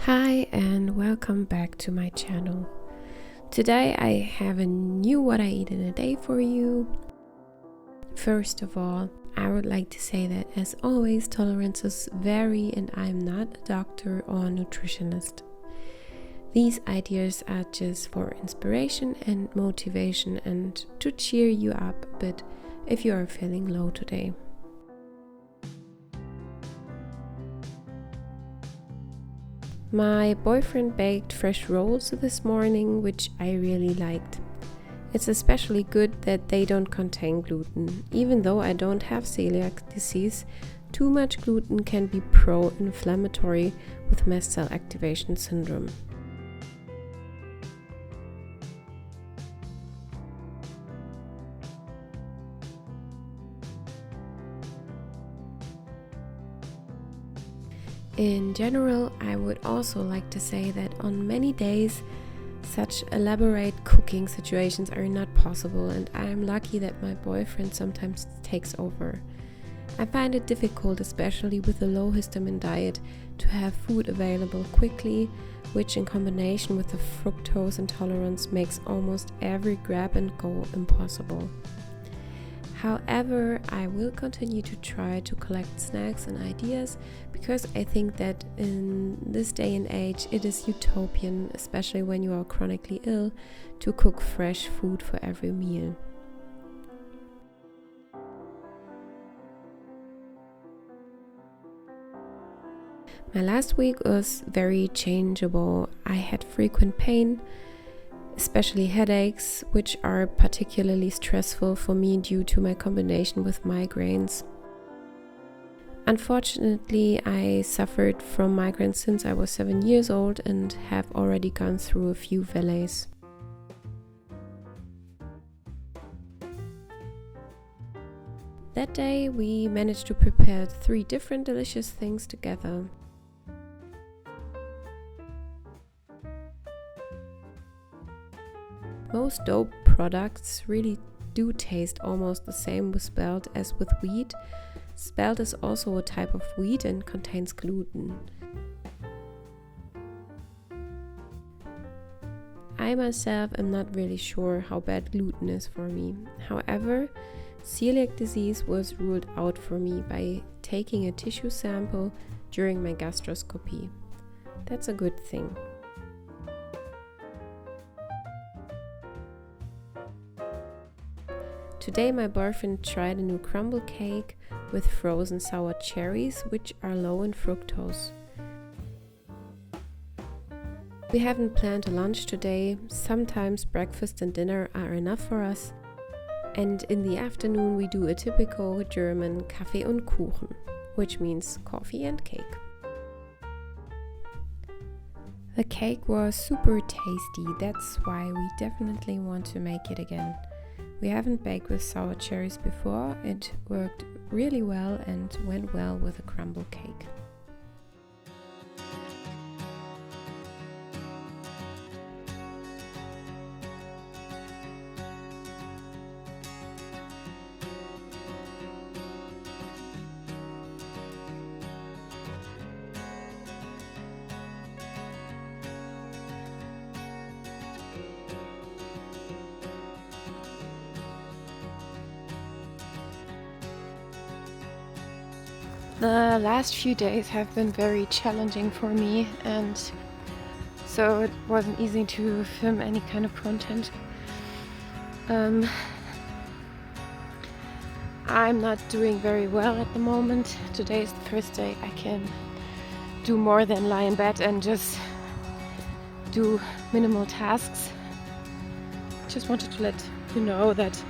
Hi and welcome back to my channel. Today I have a new what I eat in a day for you. First of all, I would like to say that as always tolerances vary and I'm not a doctor or a nutritionist. These ideas are just for inspiration and motivation and to cheer you up a bit if you are feeling low today. My boyfriend baked fresh rolls this morning, which I really liked. It's especially good that they don't contain gluten. Even though I don't have celiac disease, too much gluten can be pro-inflammatory with mast cell activation syndrome. In general, I would also like to say that on many days, such elaborate cooking situations are not possible, and I am lucky that my boyfriend sometimes takes over. I find it difficult, especially with a low histamine diet, to have food available quickly, which in combination with the fructose intolerance makes almost every grab and go impossible. However, I will continue to try to collect snacks and ideas because I think that in this day and age it is utopian, especially when you are chronically ill, to cook fresh food for every meal. My last week was very changeable. I had frequent pain, especially headaches, which are particularly stressful for me due to my combination with migraines. Unfortunately, I suffered from migraines since I was 7 years old and have already gone through a few valleys. That day, we managed to prepare 3 different delicious things together. Most dough products really do taste almost the same with spelt as with wheat. Spelt is also a type of wheat and contains gluten. I myself am not really sure how bad gluten is for me. However, celiac disease was ruled out for me by taking a tissue sample during my gastroscopy. That's a good thing. Today my boyfriend tried a new crumble cake with frozen sour cherries, which are low in fructose. We haven't planned a lunch today. Sometimes breakfast and dinner are enough for us. And in the afternoon we do a typical German Kaffee und Kuchen, which means coffee and cake. The cake was super tasty, that's why we definitely want to make it again. We haven't baked with sour cherries before. It worked really well and went well with a crumble cake. The last few days have been very challenging for me, and so it wasn't easy to film any kind of content. I'm not doing very well at the moment. Today is the first day I can do more than lie in bed and just do minimal tasks. Just wanted to let you know that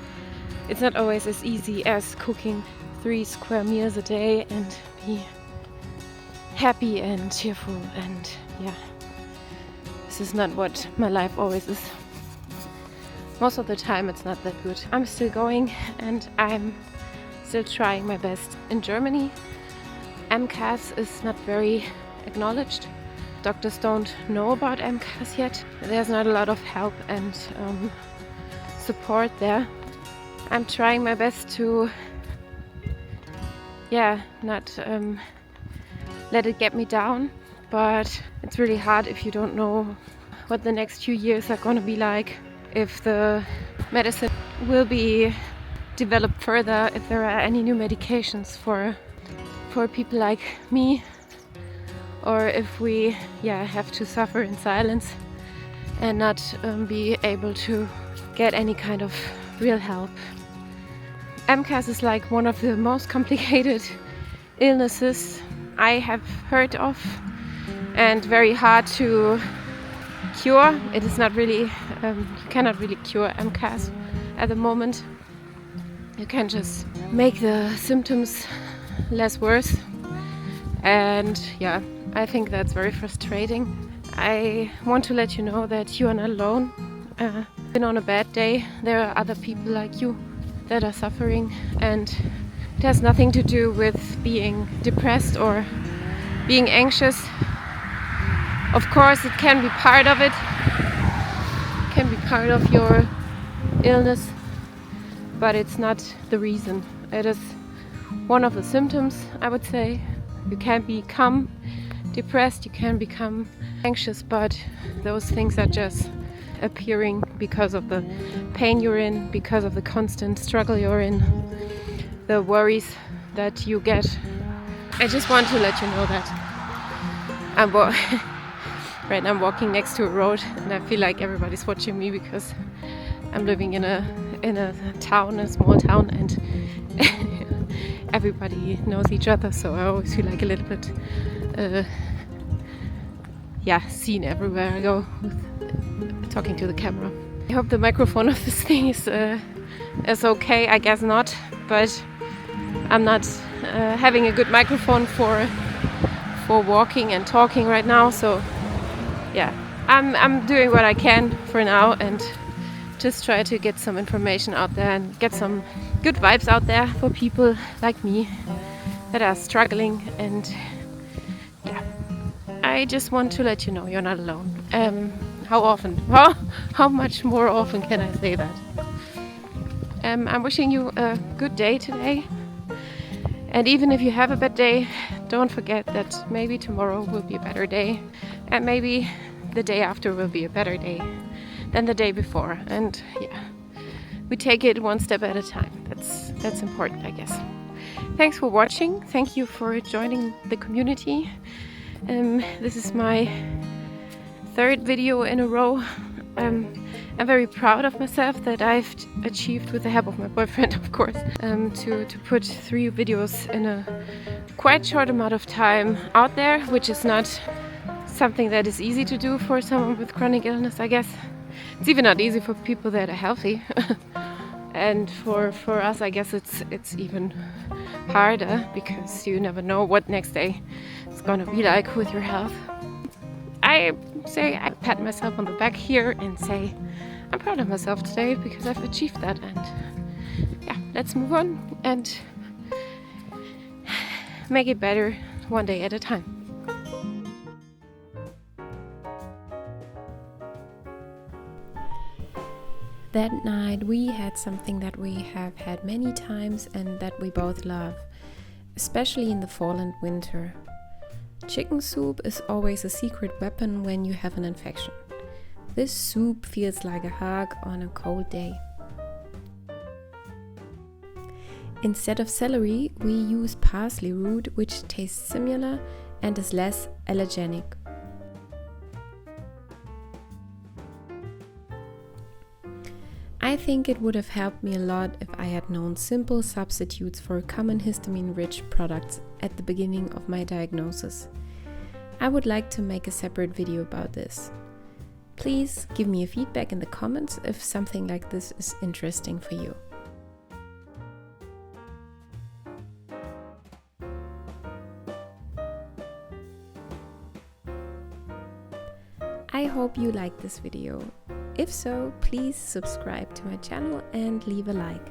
it's not always as easy as cooking 3 square meals a day and be happy and cheerful, and this is not what my life always is. Most of the time it's not that good. I'm still going and I'm still trying my best. In Germany, MCAS is not very acknowledged. Doctors don't know about MCAS yet. There's not a lot of help and support there. I'm trying my best to not let it get me down, but it's really hard if you don't know what the next few years are going to be like, if the medicine will be developed further, if there are any new medications for people like me, or if we have to suffer in silence and not be able to get any kind of real help. MCAS is like one of the most complicated illnesses I have heard of, and very hard to cure. It is not really, you cannot really cure MCAS at the moment. You can just make the symptoms less worse, and I think that's very frustrating. I want to let you know that you are not alone. Been on a bad day, there are other people like you that are suffering, and it has nothing to do with being depressed or being anxious. Of course, it can be part of it, can be part of your illness, but it's not the reason. It is one of the symptoms, I would say. You can become depressed, you can become anxious, but those things are just appearing because of the pain you're in, because of the constant struggle you're in, the worries that you get. I just want to let you know that right now I'm walking next to a road, and I feel like everybody's watching me because I'm living in a town, a small town, and everybody knows each other, so I always feel like a little bit seen everywhere I go with talking to the camera. I hope the microphone of this thing is okay. I guess not, but I'm not having a good microphone for walking and talking right now, so I'm doing what I can for now and just try to get some information out there and get some good vibes out there for people like me that are struggling. And I just want to let you know you're not alone. How often? How much more often can I say that? I'm wishing you a good day today. And even if you have a bad day, don't forget that maybe tomorrow will be a better day, and maybe the day after will be a better day than the day before. And we take it one step at a time. That's important, I guess. Thanks for watching. Thank you for joining the community. This is my third video in a row. I'm very proud of myself that I've achieved, with the help of my boyfriend, of course, to put 3 videos in a quite short amount of time out there, which is not something that is easy to do for someone with chronic illness, I guess. It's even not easy for people that are healthy. And for us, I guess it's even harder, because you never know what next day is gonna be like with your health. I pat myself on the back here and say I'm proud of myself today because I've achieved that. And let's move on and make it better one day at a time. That night we had something that we have had many times and that we both love, especially in the fall and winter. Chicken soup is always a secret weapon when you have an infection. This soup feels like a hug on a cold day. Instead of celery, we use parsley root, which tastes similar and is less allergenic. I think it would have helped me a lot if I had known simple substitutes for common histamine-rich products at the beginning of my diagnosis. I would like to make a separate video about this. Please give me a feedback in the comments if something like this is interesting for you. I hope you liked this video. If so, please subscribe to my channel and leave a like.